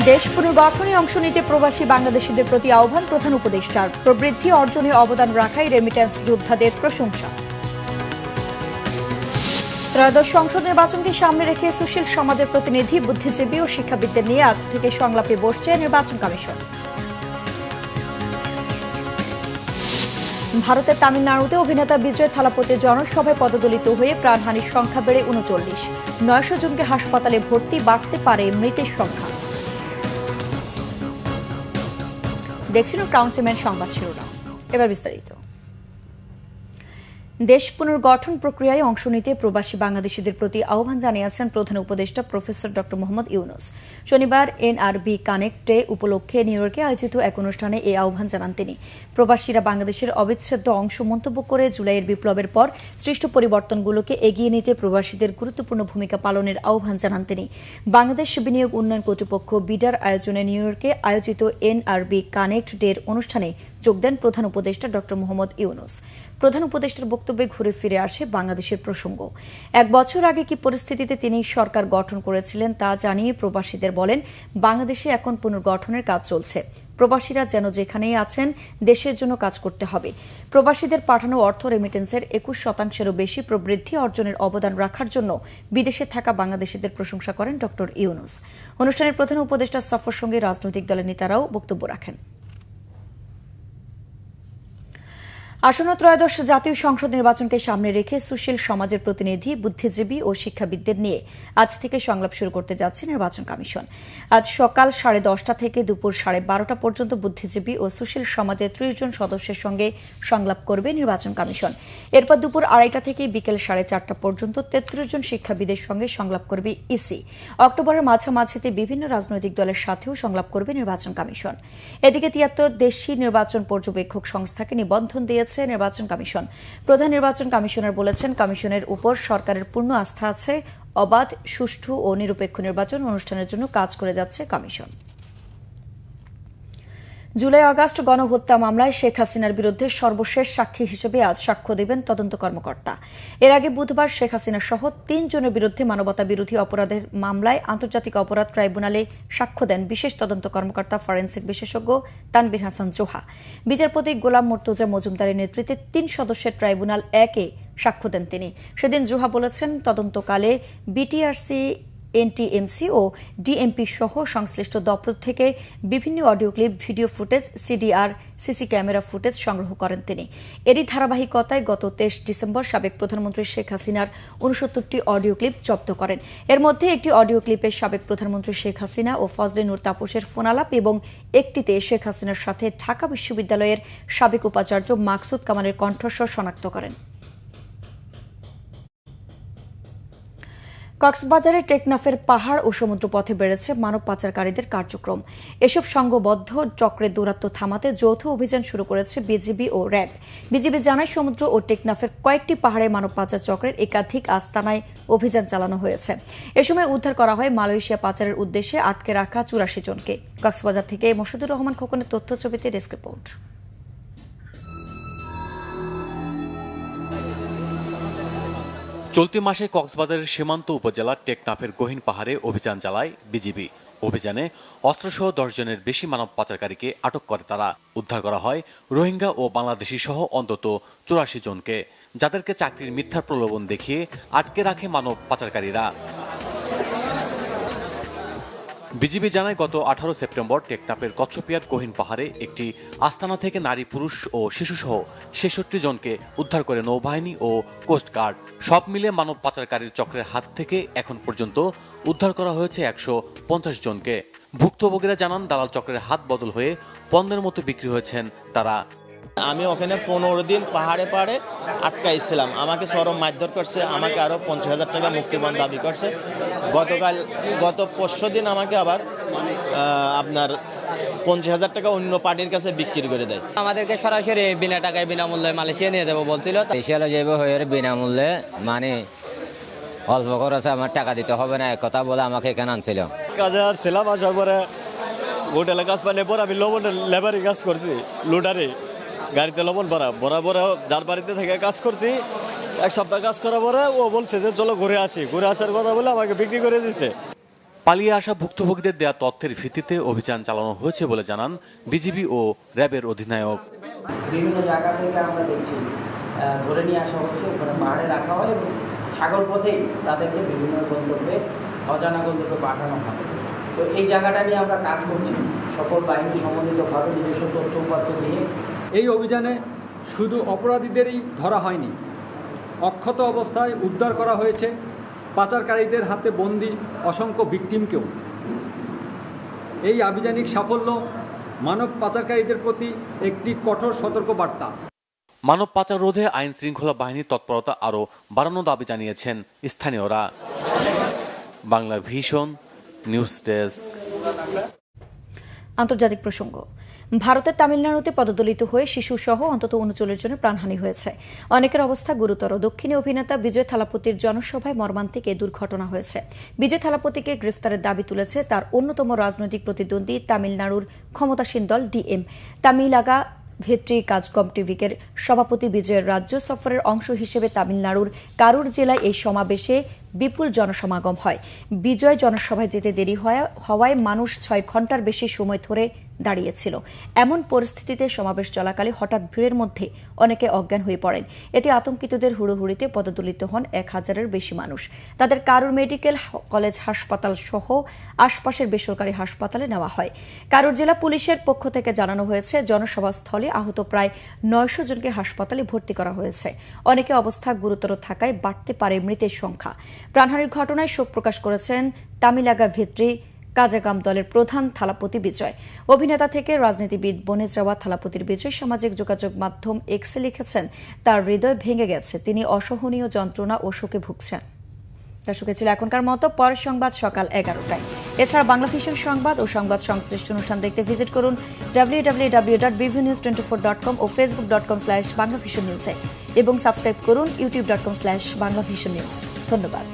দেশ পুনর্গঠনে অংশ নিতে প্রবাসী বাংলাদেশিদের প্রতি আহ্বান প্রধান উপদেষ্টার। প্রবৃদ্ধি অর্জনে অবদান রাখাই রেমিট্যান্স যোদ্ধাদের প্রশংসা। ত্রয়োদশ সংসদ নির্বাচনকে সামনে রেখে সুশীল সমাজের প্রতিনিধি, বুদ্ধিজীবী ও শিক্ষাবিদদের নিয়ে আজ থেকে সংলাপে বসছে নির্বাচন কমিশন। ভারতের তামিলনাড়ুতে অভিনেতা বিজয় থালাপতির জনসভায় পদদলিত হয়ে প্রাণহানির সংখ্যা বেড়ে ৩৯। ৯০০ জনকে হাসপাতালে ভর্তি, বাড়তে পারে মৃতের সংখ্যা। দেখছেন কাউন্সিলম্যান সংবাদ শিরোনাম, এবার বিস্তারিত। দেশ পুনর্গঠন প্রক্রিয়ায় অংশ নিতে প্রবাসী বাংলাদেশিদের প্রতি আহ্বান জানিয়েছেন প্রধান উপদেষ্টা প্রফেসর ড মোহাম্মদ ইউনূস। শনিবার এনআরবি কানেক্ট ডে উপলক্ষে নিউ ইয়র্কে আয়োজিত এক অনুষ্ঠানে এই আহ্বান জানান তিনি। প্রবাসীরা বাংলাদেশের অবিচ্ছেদ্য অংশ মন্তব্য করে জুলাইয়ের বিপ্লবের পর সৃষ্ট পরিবর্তনগুলোকে এগিয়ে নিতে প্রবাসীদের গুরুত্বপূর্ণ ভূমিকা পালনের আহ্বান জানান তিনি। বাংলাদেশ বিনিয়োগ উন্নয়ন কর্তৃপক্ষ বিডার আয়োজনে নিউ ইয়র্কে আয়োজিত এনআরবি কানেক্ট ডের অনুষ্ঠানে যোগ দেন প্রধান উপদেষ্টা ড মোহাম্মদ ইউনূস। প্রধান উপদেষ্টার বক্তব্যে ঘুরে ফিরে আসে বাংলাদেশের প্রসঙ্গ। এক বছর আগে কি পরিস্থিতিতে তিনি সরকার গঠন করেছিলেন তা জানিয়ে প্রবাসীদের বলেন, বাংলাদেশে এখন পুনর্গঠনের কাজ চলছে। প্রবাসীরা যেন যেখানেই আছেন দেশের জন্য কাজ করতে হবে। প্রবাসীদের পাঠানো অর্থ রেমিটেন্সের ২১%-এরও বেশি প্রবৃদ্ধি অর্জনের অবদান রাখার জন্য বিদেশে থাকা বাংলাদেশিদের প্রশংসা করেন ড ইউনূস। অনুষ্ঠানের প্রধান উপদেষ্টা সফর সঙ্গে রাজনৈতিক দলের নেতারাও বক্তব্য রাখেন। আসন্ন ত্রয়োদশ জাতীয় সংসদ নির্বাচনকে সামনে রেখে সুশীল সমাজের প্রতিনিধি, বুদ্ধিজীবী ও শিক্ষাবিদদের নিয়ে আজ থেকে সংলাপ শুরু করতে যাচ্ছে নির্বাচন কমিশন। আজ সকাল 10:30 থেকে দুপুর 12:30 পর্যন্ত বুদ্ধিজীবী ও সুশীল সমাজের 30 জন সদস্যের সঙ্গে সংলাপ করবে নির্বাচন কমিশন। এরপর দুপুর 2:30 থেকে বিকেল 4:30 পর্যন্ত 33 জন শিক্ষাবিদের সঙ্গে সংলাপ করবে ইসি। অক্টোবরের মাঝামাঝিতে বিভিন্ন রাজনৈতিক দলের সাথেও সংলাপ করবে নির্বাচন কমিশন। এদিকে 73 দেশি নির্বাচন পর্যবেক্ষক সংস্থাকে নিবন্ধন দিয়েছে নির্বাচন কমিশন। প্রধান নির্বাচন কমিশনার বলেছেন, কমিশনের উপর সরকারের পূর্ণ আস্থা আছে। অবাধ, সুষ্ঠু ও নিরপেক্ষ নির্বাচন অনুষ্ঠানের জন্য কাজ করে যাচ্ছে কমিশন। জুলাই আগস্ট গণহত্যা মামলায় শেখ হাসিনার বিরুদ্ধে সর্বশেষ সাক্ষী হিসেবে আজ সাক্ষ্য দেবেন তদন্ত কর্মকর্তা। এর আগে বুধবার শেখ হাসিনা সহ 3 জনের বিরুদ্ধে মানবতা বিরোধী অপরাধের মামলায় আন্তর্জাতিক অপরাধ ট্রাইব্যুনালে সাক্ষ্য দেন বিশেষ তদন্ত কর্মকর্তা ফরেনসিক বিশেষজ্ঞ তানভীর হাসান জোহা। বিচারপতি গোলাম মুর্তজা মজুমদারের নেতৃত্বে 3 সদস্যের ট্রাইব্যুনাল 1-এ সাক্ষ্য দেন তিনি। সেদিন জোহা বলেছেন, তদন্তকালে বিটিআরসি, এনটিএমসি ও ডিএমপি সহ সংশ্লিষ্ট দপ্তর থেকে বিভিন্ন audio clip, video footage, CDR, CC camera footage সংগ্রহ করেন তিনি। এরই ধারাবাহিকতায় গত 23 ডিসেম্বর সাবেক প্রধানমন্ত্রী শেখ হাসিনার 69টি অডিও ক্লিপ জব্দ করেন। এর মধ্যে একটি অডিও ক্লিপে সাবেক প্রধানমন্ত্রী শেখ হাসিনা ও ফজলে নূর তাপসের ফোনালাপ এবং একটিতে শেখ হাসিনার সাথে ঢাকা বিশ্ববিদ্যালয়ের সাবেক উপাচার্য মাকসুদ কামালের কণ্ঠস্বর শনাক্ত করেন। কক্সবাজারে টেকনাফের পাহাড় ও সমুদ্রপথে বেড়েছে মানব পাচারকারীদের কার্যক্রম। এসব সংঘবদ্ধ চক্রের দৌরাত্ম্য থামাতে যৌথ অভিযান শুরু করেছে বিজিবি ও র্যাব। বিজিবি জানায়, সমুদ্র ও টেকনাফের কয়েকটি পাহাড়ে মানব পাচার চক্রের একাধিক আস্তানায় অভিযান চালানো হয়েছে। এ সময় উদ্ধার করা হয় মালয়েশিয়া পাচারের উদ্দেশ্যে আটকে রাখা 84 জনকে। কক্সবাজার থেকে মোশাদুর রহমান খোকনের তথ্য ছবিতে ডেস্ক রিপোর্ট। চলতি মাসে কক্সবাজারের সীমান্ত উপজেলার টেকনাফের গহীন পাহাড়ে অভিযান চালায় বিজিবি। অভিযানে অস্ত্রসহ 10 জনের বেশি মানব পাচারকারীকে আটক করে তারা। উদ্ধার করা হয় রোহিঙ্গা ও বাংলাদেশি সহ অন্তত 84 জনকে, যাদেরকে চাকরির মিথ্যা প্রলোভন দেখিয়ে আটকে রাখে মানব পাচারকারীরা। বিজিবি জানায়, গত 18 সেপ্টেম্বর টেকনাফের কচ্ছপিয়ার গহীন পাহাড়ে একটি আস্তানা থেকে নারী, পুরুষ ও শিশুসহ 66 জনকে উদ্ধার করে নৌবাহিনী ও কোস্টগার্ড। সব মিলে মানব পাচারকারীর চক্রের হাত থেকে এখন পর্যন্ত উদ্ধার করা হয়েছে 150 জনকে। ভুক্তভোগীরা জানান, দালাল চক্রের হাত বদল হয়ে পণ্যের মতো বিক্রি হয়েছেন তারা। আমি ওখানে 15 দিন পাহাড়ে পাহাড়ে আটকাইছিলাম। আমাকে চরম মারধর করছে, আমাকে আরো 50,000 টাকা মুক্তিপণ দাবি করছে। গত পরশু দিন আমাকে আবার আপনার 50,000 টাকা অন্য পার্টির কাছে বিক্রি করে দেয়। আমাদেরকে সরাসরি বিনা টাকায় বিনামূল্যে মালয়েশিয়া নিয়ে যাবো বলছিল। এশিয়ালে যাবো হয়ে বিনামূল্যে, মানে অল্প খরচে আমার টাকা দিতে হবে না, এক কথা বলে আমাকে এখানে আনছিল। কাজে আসছিলাম, আসার পরে হোটেলে কাজ পাইলে পরে আমি লবণ লেবারি কাজ করছি, লোডারে গাড়িতে লবণ ভরা যার বাড়িতে থেকে কাজ করছি। 1 সপ্তাহ কাজ করার পরে ও বলছে যে চলো ঘুরে আসি, ঘুরে আসার কথা বলে আমাকে বিক্রি করে দিয়েছে। পালিয়ে আসা ভুক্তভোগীদের দেয়া তথ্যের ভিত্তিতে অভিযান চালানো হয়েছে বলে জানান বিজিবি ও র্যাবের অধিনায়ক। বিভিন্ন জায়গা থেকে আমরা দেখছি ধরে নিয়ে আসা হচ্ছে, ওখানে পাহাড়ে রাখা হয় এবং সাগর পথেই তাদেরকে বিভিন্ন গন্তব্যে অজানা গন্তব্যে পাঠানো হয়। তো এই জায়গাটা নিয়ে আমরা কাজ করছি সকল বাহিনী সমন্বিতভাবে নিজস্ব তথ্য উপাত্ত দিয়ে। এই অভিযানে শুধু অপরাধীদেরই ধরা হয়নি, অক্ষত অবস্থায় উদ্ধার করা হয়েছে পাচারকারীদের হাতে বন্দী অসংখ্য ভিকটিমকেও। এই আভিযানিক সাফল্য মানব পাচারকারীদের প্রতি একটি কঠোর সতর্কবার্তা। মানব পাচার রোধে আইন শৃঙ্খলা বাহিনীর তৎপরতা আরও বাড়ানো দাবি জানিয়েছেন স্থানীয়রা। Bangla vision news desk. আন্তর্জাতিক প্রসঙ্গ। ভারতের তামিলনাড়ুতে পদদলিত হয়ে শিশুসহ অন্তত ৩৯ জনের প্রাণহানি হয়েছে। অনেকের অবস্থা গুরুতর। দক্ষিণী অভিনেতা বিজয় থালাপতির জনসভায় মর্মান্তিক এই দুর্ঘটনা হয়েছে। বিজয় থালাপতিকে গ্রেফতারের দাবি তুলেছে তার অন্যতম রাজনৈতিক প্রতিদ্বন্দ্বী তামিলনাড়ুর ক্ষমতাসীন দল ডিএম। তামিলাগা ভেট্রি কাজকম টিভিকের সভাপতি বিজয়ের রাজ্য সফরের অংশ হিসেবে তামিলনাড়ুর কারুর জেলায় এই সমাবেশে বিপুল জনসমাগম হয়। বিজয় জনসভায় যেতে দেরি হওয়ায় মানুষ ৬ ঘণ্টার বেশি সময় ধরে দাঁড়িয়েছিল। এমন পরিস্থিতিতে সমাবেশ চলাকালে হঠাৎ ভিড়ের মধ্যে অনেকে অজ্ঞান হয়ে পড়েন। এতে আতঙ্কিতদের হুড়োহুড়িতে পদদলিত হন ১,০০০-এর বেশি মানুষ। তাদের কারুর মেডিকেল কলেজ হাসপাতাল সহ আশপাশের বেসরকারি হাসপাতালে নেওয়া হয়। কারুর জেলা পুলিশের পক্ষ থেকে জানানো হয়েছে জনসভাস্থলে আহত প্রায় ৯০০ জনকে হাসপাতালে ভর্তি করা হয়েছে। অনেকে অবস্থা গুরুতর থাকায় বাড়তে পারে মৃতের সংখ্যা। প্রাণহানির ঘটনায় শোক প্রকাশ করেছেন তামিলাগা ভেট্রি কাজাগাম দলের প্রধান থালাপতি বিজয়। অভিনেতা থেকে রাজনীতিবিদ বনে যাওয়া থালাপতির বিজয় সামাজিক যোগাযোগ মাধ্যম এক্সে লিখেছেন, তার হৃদয় ভেঙে গেছে, তিনি অসহনীয় যন্ত্রণা ও শোকে ভুগছেন। দর্শক, ছিল এখনকার মতো। পরের সংবাদ সকাল 11টায়। এছাড়া বাংলা ভিশন সংবাদ ও সংবাদ সংশ্লিষ্ট অনুষ্ঠান দেখতে ভিজিট করুন www.bvnews24.com ও facebook.com/banglavisionnews এবং সাবস্ক্রাইব করুন youtube.com/banglavisionnews। ধন্যবাদ।